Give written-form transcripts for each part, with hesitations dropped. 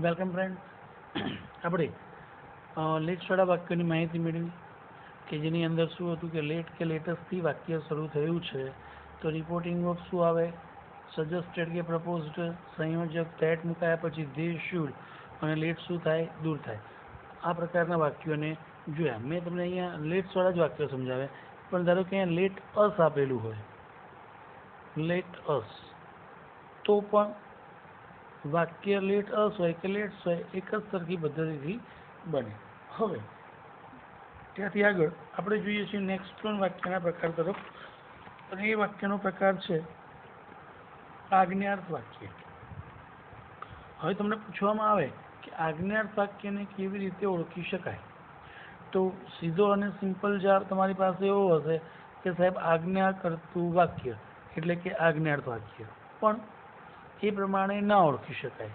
Welcome friend. આપણે લેટવાળા વાક્યોની માહિતી મેળવી કે જેની અંદર શું હતું કે લેટ કે લેટેસ્ટથી વાક્ય શરૂ થયું છે તો રિપોર્ટિંગ ઓફ શું આવે, સજેસ્ટેડ કે પ્રપોઝડ, સંયોજક ધેટ મુકાયા પછી ધે શુડ અને લેટ શું થાય, દૂર થાય. આ પ્રકારના વાક્યોને જોયા. મેં તમને અહીંયા લેટ્સવાળા જ વાક્યો સમજાવ્યા, પણ ધારો કે અહીંયા લેટ અસ આપેલું હોય, લેટ અસ, તો પણ વાક્ય લેટ અસ હોય કે લેટ્સ હોય એક જ સરખી પદ્ધતિથી બને. હવે ત્યાંથી આગળ આપણે જોઈએ છીએ નેક્સ્ટ પણ વાક્યના પ્રકાર તરફ, અને એ વાક્યનો પ્રકાર છે આજ્ઞાર્થ વાક્ય. હવે તમને પૂછવામાં આવે કે આજ્ઞાર્થ વાક્યને કેવી રીતે ઓળખી શકાય, તો સીધો અને સિમ્પલ જવાબ તમારી પાસે એવો હશે કે સાહેબ આજ્ઞા કરતું વાક્ય એટલે કે આજ્ઞાર્થ વાક્ય. પણ એ પ્રમાણે ના ઓળખી શકાય.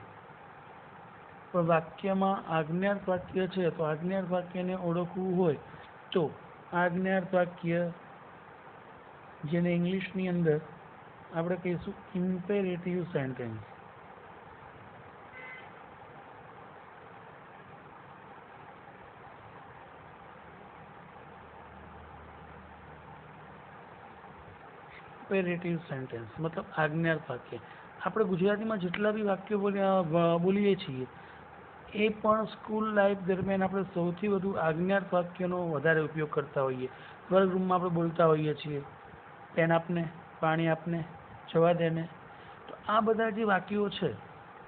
પણ વાક્યમાં આજ્ઞાર્થ વાક્ય છે તો આજ્ઞાર્થ વાક્યને ઓળખવું હોય તો આજ્ઞાર્થ વાક્ય, જેને ઇંગ્લિશની અંદર આપણે કહીશું ઇમ્પેરેટિવ સેન્ટેન્સ. ઇમ્પેરેટિવ સેન્ટેન્સ મતલબ આજ્ઞાર્થ વાક્ય. આપણે ગુજરાતીમાં જેટલા બી વાક્યો બોલીએ છીએ એ પણ સ્કૂલ લાઈફ દરમિયાન આપણે સૌથી વધુ આજ્ઞાર્થ વાક્યનો વધારે ઉપયોગ કરતા હોઈએ. વર્ગરૂમમાં આપણે બોલતા હોઈએ છીએ, પેન આપને, પાણી આપને, જવા દેને. તો આ બધા જે વાક્યો છે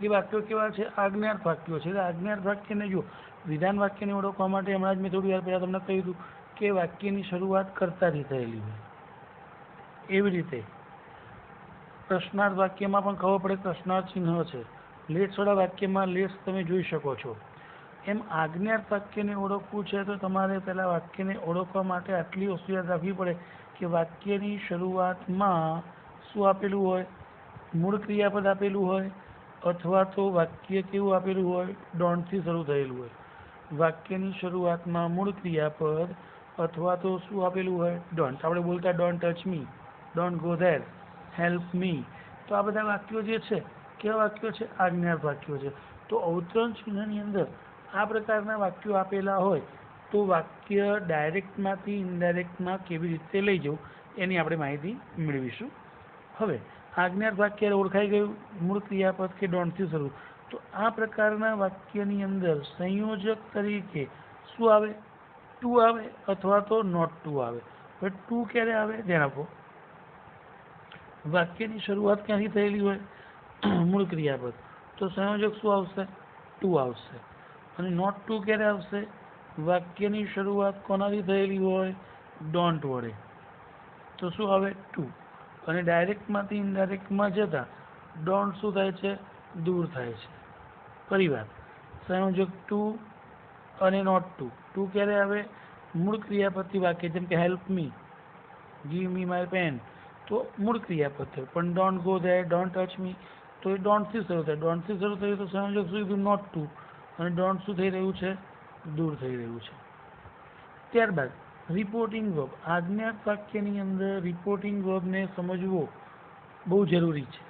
એ વાક્યો કેવા છે, આજ્ઞાર્થ વાક્યો છે. આજ્ઞાર્થ વાક્યને જો વિધાન વાક્યને ઓળખવા માટે હમણાં જ મેં થોડી વાર પહેલાં તમને કહ્યું હતું કે વાક્યની શરૂઆત કર્તાથી થયેલી હોય. એવી રીતે પ્રશ્નાર્થ વાક્યમાં પણ ખબર પડે પ્રશ્નાર્થ ચિહ્ન છે. લેટ્સવાળા વાક્યમાં લેટ્સ તમે જોઈ શકો છો. એમ આજ્ઞાર્થ વાક્યને ઓળખવું છે તો તમારે પહેલાં વાક્યને ઓળખવા માટે આટલી વસ્તુ યાદ રાખવી પડે કે વાક્યની શરૂઆતમાં શું આપેલું હોય, મૂળ ક્રિયાપદ આપેલું હોય, અથવા તો વાક્ય કેવું આપેલું હોય, ડોન્ટથી શરૂ થયેલું હોય. વાક્યની શરૂઆતમાં મૂળ ક્રિયાપદ અથવા તો શું આપેલું હોય, ડોન્ટ. આપણે બોલતા don't touch me, don't go there, help me. તો આ બધા વાક્યો જે છે કેવા વાક્યો છે, આજ્ઞાર્થ વાક્યો છે. તો અવતરણ ચિહ્નની અંદર આ પ્રકારના વાક્યો આપેલા હોય તો વાક્ય ડાયરેક્ટમાંથી ઇનડાયરેક્ટમાં કેવી રીતે લઈ જવું એની આપણે માહિતી મેળવીશું. હવે આજ્ઞાર્થ વાક્ય ઓળખાઈ ગયું, મૂળ ક્રિયાપદ કે ડોન્ટથી શરૂ. તો આ પ્રકારના વાક્યની અંદર સંયોજક તરીકે શું આવે, ટુ આવે અથવા તો નોટ ટુ આવે. હવે ટુ ક્યારે આવે ધ્યાન આપો. વાક્યની શરૂઆત ક્યાંથી થયેલી હોય, મૂળ ક્રિયાપદ, તો સંયોજક શું આવશે, ટુ આવશે. અને નોટ ટુ ક્યારે આવશે, વાક્યની શરૂઆત કોનાથી થયેલી હોય, ડોન્ટ વડે, તો શું આવે, ટુ. અને ડાયરેક્ટમાંથી ઇનડાયરેક્ટમાં જતા ડોન્ટ શું થાય છે, દૂર થાય છે. ફરી વાત, સંયોજક ટુ અને નોટ ટુ. ટુ ક્યારે આવે, મૂળ ક્રિયાપદથી વાક્ય, જેમ કે help me, give me my pen, તો મૂળ ક્રિયાપદ થયું. પણ don't go there, don't touch me, તો એ ડોન્ટથી શરૂ થાય. ડોન્ટથી શરૂ થયું તો સંયોજક શું કીધું, નોટ ટુ. અને ડોન્ટ શું થઈ રહ્યું છે, દૂર થઈ રહ્યું છે. ત્યારબાદ રિપોર્ટિંગ વર્બ. આજ્ઞાર્થ વાક્યની અંદર રિપોર્ટિંગ વર્બને સમજવો બહુ જરૂરી છે.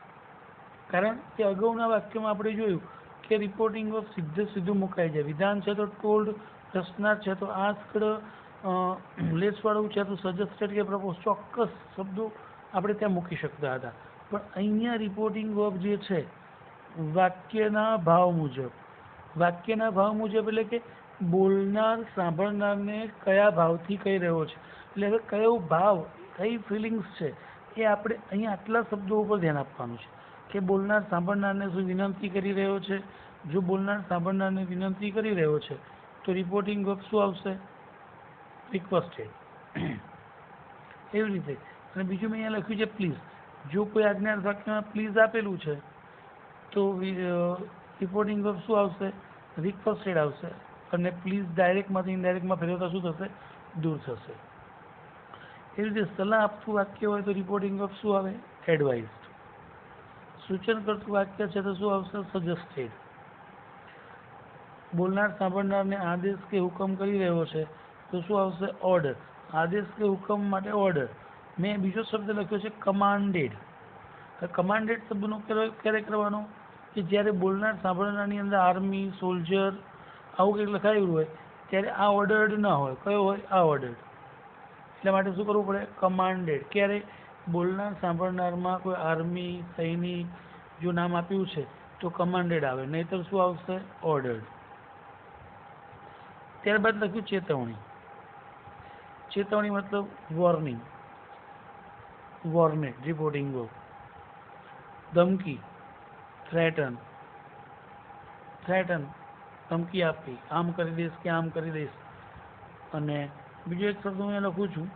કારણ કે અગાઉના વાક્યમાં આપણે જોયું કે રિપોર્ટિંગ વર્બ સીધે સીધું મુકાઈ જાય. વિધાન છે તો ટોલ્ડ, પ્રશ્નાર્થ છે તો આસ્ક્ડ, લેટ્સવાળું છે તો સજેસ્ટેડ કે પ્રપોઝ, ચોક્કસ શબ્દો આપણે ત્યાં મૂકી શકતા હતા. પણ અહીંયા રિપોર્ટિંગ વર્બ જે છે વાક્યના ભાવ મુજબ, વાક્યના ભાવ મુજબ એટલે કે બોલનાર સાંભળનારને કયા ભાવથી કહી રહ્યો છે, એટલે હવે કયો ભાવ, કઈ ફિલિંગ્સ છે એ આપણે અહીંયા આટલા શબ્દો ઉપર ધ્યાન આપવાનું છે કે બોલનાર સાંભળનારને શું વિનંતી કરી રહ્યો છે. જો બોલનાર સાંભળનારને વિનંતી કરી રહ્યો છે તો રિપોર્ટિંગ વર્બ શું આવશે, રિક્વેસ્ટેડ. એવી રીતે. અને બીજું મેં અહીંયા લખ્યું છે પ્લીઝ. જો કોઈ આજ્ઞાર્થ વાક્યમાં પ્લીઝ આપેલું છે તો રિપોર્ટિંગ વર્બ શું આવશે, રિક્વેસ્ટેડ આવશે. અને પ્લીઝ ડાયરેક્ટમાંથી ઇનડાયરેક્ટમાં ફેરવતા શું થશે, દૂર થશે. એવી રીતે સલાહ આપતું વાક્ય હોય તો રિપોર્ટિંગ વર્બ શું આવે, એડવાઇઝડ. સૂચન કરતું વાક્ય છે તો શું આવશે, સજેસ્ટેડ. બોલનાર સાંભળનારને આદેશ કે હુકમ કરી રહ્યો છે તો શું આવશે, ઓર્ડર. આદેશ કે હુકમ માટે ઓર્ડર. મેં બીજો શબ્દ લખ્યો છે કમાન્ડેડ. કમાન્ડેડ શબ્દનો ક્યારે કરવાનો, કે જ્યારે બોલનાર સાંભળનારની અંદર આર્મી સોલ્જર આવું કંઈક લખાયેલું હોય ત્યારે આ ઓર્ડર્ડ ના હોય. કયો હોય? આ ઓર્ડર્ડ. એટલા માટે શું કરવું પડે? કમાન્ડેડ. ક્યારે? બોલનાર સાંભળનારમાં કોઈ આર્મી સૈનિક જો નામ આપ્યું છે તો કમાન્ડેડ આવે, નહીંતર શું આવશે? ઓર્ડર્ડ. ત્યારબાદ લખ્યું ચેતવણી. ચેતવણી મતલબ વોર્નિંગ, વોર્નેટ, રિપોર્ટિંગ વર્ક. ધમકી, થ્રેટન, થ્રેટન ધમકી આપી, આમ કરી દઈશ કે આમ કરી દઈશ. અને બીજો એક શબ્દ હું લખું છું,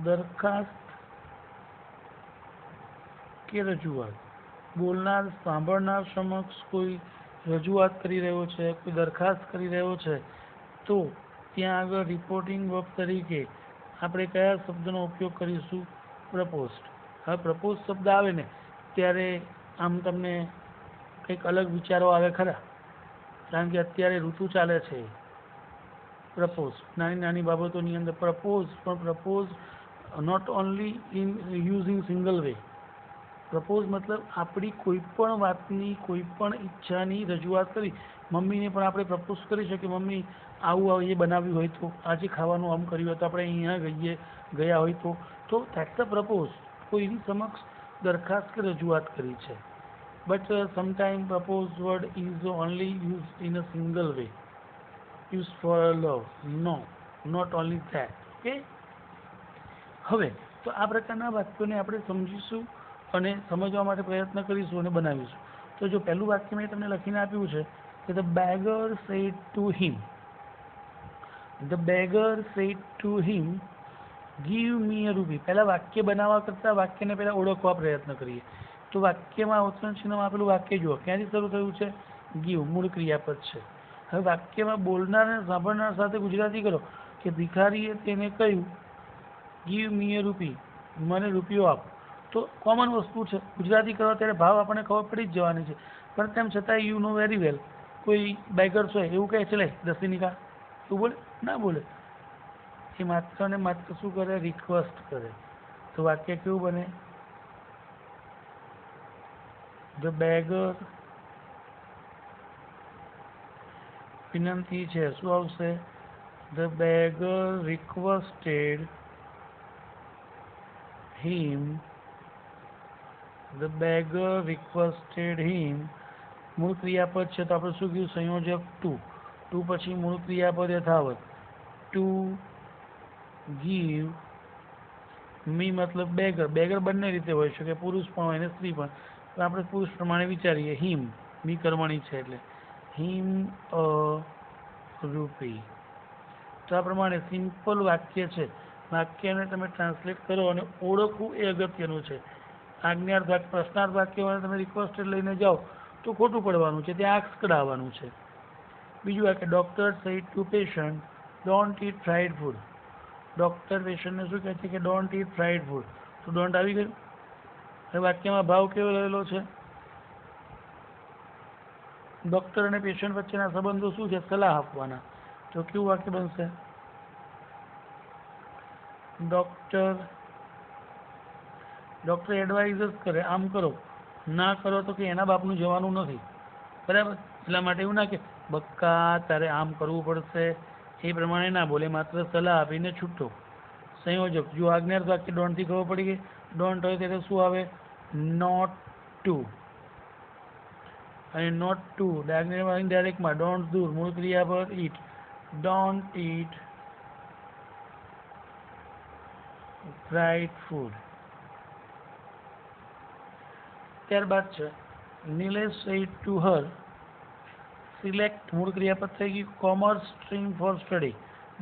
દરખાસ્ત કે રજૂઆત. બોલનાર સાંભળનાર સમક્ષ કોઈ રજૂઆત કરી રહ્યો છે, કોઈ દરખાસ્ત કરી રહ્યો છે, તો ત્યાં આગળ રિપોર્ટિંગ વર્બ તરીકે આપણે કયા શબ્દનો ઉપયોગ કરીશું? પ્રપોઝડ. હવે પ્રપોઝ શબ્દ આવે ને ત્યારે આમ તમને કંઈક અલગ વિચારો આવે ખરા? કારણ કે અત્યારે ઋતુ ચાલે છે. પ્રપોઝ નાની નાની બાબતોની અંદર પ્રપોઝ, પણ propose not only in using single way. Propose મતલબ આપણી કોઈ પણ વાતની, કોઈ પણ ઈચ્છાની રજૂઆત કરી. મમ્મીને પણ આપણે પ્રપોઝ કરી શકીએ, મમ્મી આવું એ બનાવ્યું હોય તો, આજે ખાવાનું આમ કર્યું હોય તો, આપણે અહીંયા ગયા હોય તો ધેટ્સ અ પ્રપોઝ. કોઈની સમક્ષ દરખાસ્ત કે રજૂઆત કરી છે. But sometime propose word is only use in a single way, use for love. No, not only that. Okay. હવે તો આ પ્રકારના વાક્યોને આપણે સમજીશું અને સમજવા માટે પ્રયત્ન કરીશું અને બનાવીશું. તો જો પહેલું વાક્ય મેં તમને લખીને આપ્યું છે કે the beggar said to him, the beggar said to him give me a rupee. પહેલાં વાક્ય બનાવવા કરતાં વાક્યને પહેલાં ઓળખવા પ્રયત્ન કરીએ. તો વાક્યમાં અવતરણ ચિહ્નમાં આપેલું વાક્ય જુઓ, ક્યાંથી શરૂ થયું છે? ગીવ, મૂળ ક્રિયાપદ છે. હવે વાક્યમાં બોલનાર અને સાંભળનાર સાથે ગુજરાતી કરો કે ભિખારીએ તેને કહ્યું ગીવ મી અ રૂપી, મને રૂપિયો આપ. તો કોમન વસ્તુ છે, ગુજરાતી કરો ત્યારે ભાવ આપણને ખબર પડી જ જવાની છે. પણ તેમ છતાં યુ નો વેરી વેલ, કોઈ બેગર્સ હોય એવું કહે છે લે દસી કા, એવું બોલે? ના બોલે. એ માત્ર ને માત્ર શું કરે? રિક્વેસ્ટ કરે. તો વાક્ય કેવું બને? ધ બેગર, વિનંતી છે, શું આવશે? The beggar requested him, the beggar requested him. મૂળ ક્રિયાપદ છે તો આપણે શું કીધું? સંયોજક ટુ. ટુ પછી મૂળ ક્રિયાપદ યથાવત. ટુ ગીવ મી મતલબ બેગર. બેગર બંને રીતે હોઈ શકે, પુરુષ પણ હોય ને સ્ત્રી પણ. તો આપણે પુરુષ પ્રમાણે વિચારીએ. હિમ, મી કર્મણી છે એટલે હિમ અ રૂપી. તો આ પ્રમાણે સિમ્પલ વાક્ય છે. વાક્યને તમે ટ્રાન્સલેટ કરો અને ઓળખવું એ અગત્યનું છે. આજ્ઞાર્થ વાક્ય, પ્રશ્નાર્થ વાક્યમાં તમે રિક્વેસ્ટેડ લઈને જાઓ તો ખોટું પડવાનું છે, ત્યાં આક્સ કઢાવવાનું છે. બીજું વાક્ય, doctor said to patient don't eat fried food. Doctor પેશન્ટને શું કહે છે કે ડોન્ટ ઇટ ફ્રાઈડ ફૂડ. તો ડોન્ટ આવી ગયું. હવે વાક્યમાં ભાવ કેવો રહેલો છે? ડૉક્ટર અને પેશન્ટ વચ્ચેના સંબંધો શું છે? સલાહ આપવાના. તો કેવું વાક્ય બનશે? ડૉક્ટર એડવાઇઝ કરે આમ કરો, ના કરો તો કે એના બાપનું જવાનું નથી. બરાબર? એટલા માટે એવું ના કે બક્કા તારે આમ કરવું પડશે, એ પ્રમાણે ના બોલે, માત્ર સલાહ આપીને છૂટો. સંયોજક, જો આજ્ઞાર્થ વાક્ય ડોન્ટથી ખબર પડી ગઈ. ડોન્ટ હોય ત્યારે શું આવે? Not to. અને નોટ ટુ ડાયરેક્ટમાં ડોન્ટ દૂર, મૂળ ક્રિયાપદ eat. Don't eat fried food. ત્યારબાદ છે Nilesh said to her select, મૂળ ક્રિયાપદ થઈ ગયું કોમર્સ સ્ટ્રીમ ફોર સ્ટડી.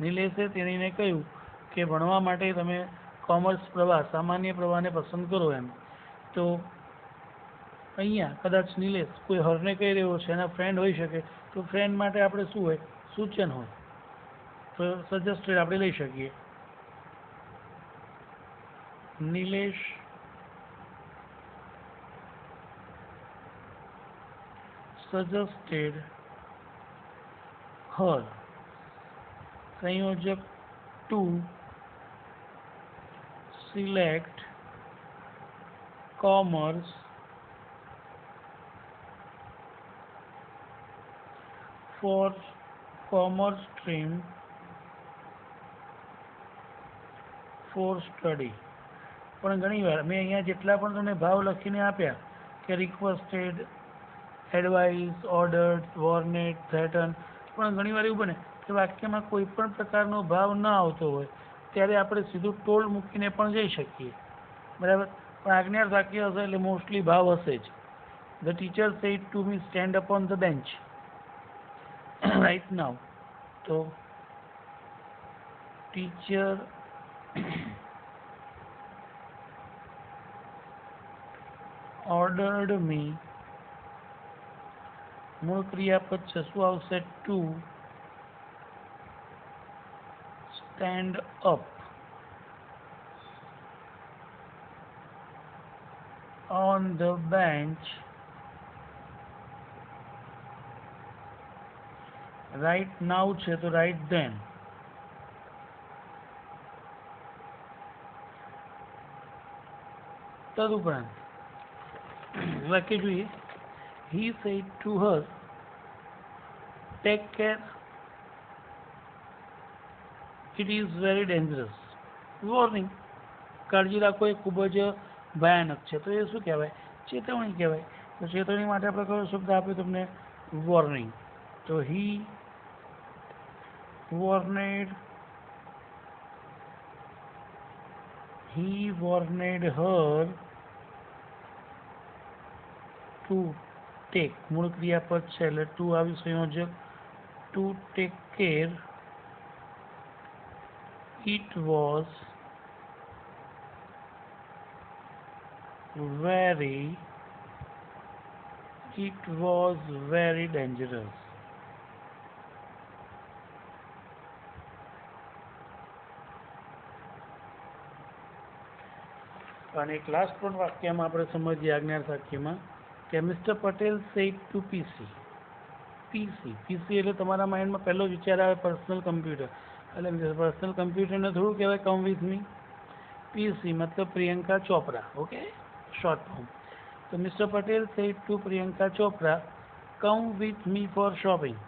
નિલેશે તેણીને કહ્યું કે ભણવા માટે તમે કોમર્સ પ્રવાહ, સામાન્ય પ્રવાહને પસંદ કરો એમ. તો અહીંયા કદાચ નિલેશ કોઈ હરને કહી રહ્યો છે, એના ફ્રેન્ડ હોઈ શકે. તો ફ્રેન્ડ માટે આપણે શું હોય? સૂચન હોય. તો સજેસ્ટેડ આપણે લઈ શકીએ. નિલેશ suggested her, સંયોજક to select commerce for commerce stream for study. પણ ઘણીવાર મેં અહીંયા જેટલા પણ તમને ભાવ લખીને આપ્યા કે રિક્વેસ્ટેડ, એડવાઇસ, ઓર્ડર્ડ, વોર્નેડ, થ્રેટન, પણ ઘણીવાર એવું બને કે વાક્યમાં કોઈ પણ પ્રકારનો ભાવ ન આવતો હોય ત્યારે આપણે સીધું ટોલ્ડ મૂકીને પણ જઈ શકીએ, બરાબર. પણ આજ્ઞાર્થ વાક્ય હશે એટલે મોસ્ટલી ભાવ હશે જ. The teacher said to me stand up on the bench right now. તો ટીચર ordered me, મૂળ ક્રિયાપદ છે, શું આવશે? To stand up on the bench right now છે તો right then. તદુપરાંત વાક્ય જોઈએ. he said to her, take care, it is very dangerous. Warning, કાળજી રાખો, એ ખૂબ જ ભયાનક છે. તો એ શું કહેવાય? ચેતવણી કહેવાય. તો ચેતવણી માટે આપણે કયો શબ્દ આપ્યો તમને? વોર્નિંગ. તો he warned her to take, મૂળ ક્રિયાપદ છે એટલે ટુ આવી સંયોજક, to take care, it was very dangerous. અને એક લાસ્ટ પણ વાક્યમાં આપણે સમજીએ આજ્ઞાર્થ વાક્યમાં કે મિસ્ટર પટેલ સેડ ટુ પીસી. પીસી એટલે તમારા માઇન્ડમાં પહેલો વિચાર આવે પર્સનલ કમ્પ્યુટર, એટલે પર્સનલ કમ્પ્યુટરને થોડું કહેવાય કમ વિથ મી. પીસી મતલબ Priyanka Chopra, okay, short form. તો mister Patel said to Priyanka Chopra, come with me for shopping,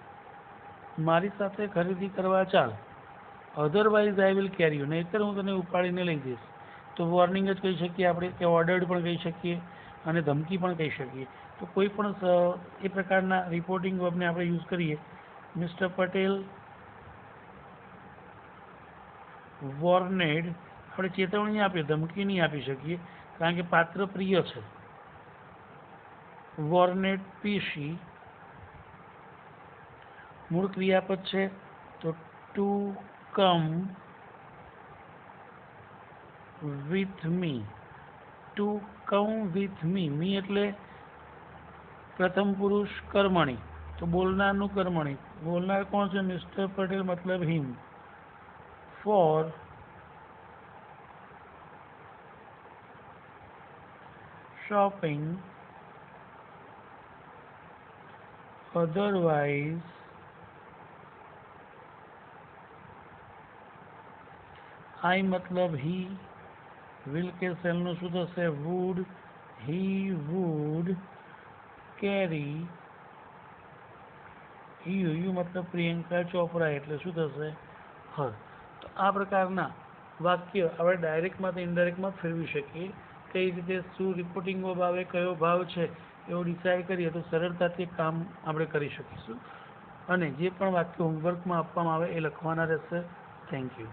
મારી સાથે ખરીદી કરવા ચાલ. Otherwise I will carry you, નહીંતર હું તને ઉપાડીને લઈ જઈશ. તો વોર્નિંગ જ કહી શકીએ આપણે, કે ઓર્ડર્ડ પણ કહી શકીએ અને ધમકી પણ કહી શકીએ. તો કોઈ પણ એ પ્રકારના રિપોર્ટિંગ વર્બને આપણે યુઝ કરીએ. મિસ્ટર પટેલ વોર્નેડ, આપણે ચેતવણી આપીએ, ધમકી નહીં આપી શકીએ કારણ કે પાત્ર પ્રિય છે. વોર્નેડ પીસી, મૂળ ક્રિયાપદ છે તો to come with me. To come with me, me એટલે પ્રથમ પુરુષ કર્મણી, તો બોલનારનું કર્મણી. બોલનાર કોણ છે? મિસ્ટર પટેલ મતલબ હિમ. ફોર શોપિંગ, otherwise I મતલબ he, will કે સેલનું શું થશે? would, he would carry you મતલબ પ્રિયંકા ચોપરા એટલે શું થશે? her. તો આ પ્રકારના વાક્ય આપણે ડાયરેક્ટમાંથી ઇનડાયરેક્ટમાં ફેરવી શકીએ. કઈ રીતે શું રિપોર્ટિંગ વર્બ આવે, કયો ભાવ છે એવું ડિસાઇડ કરીએ તો સરળતાથી કામ આપણે કરી શકીશું. અને જે પણ વાક્ય હોમવર્કમાં આપવામાં આવે એ લખવાના રહેશે. Thank you.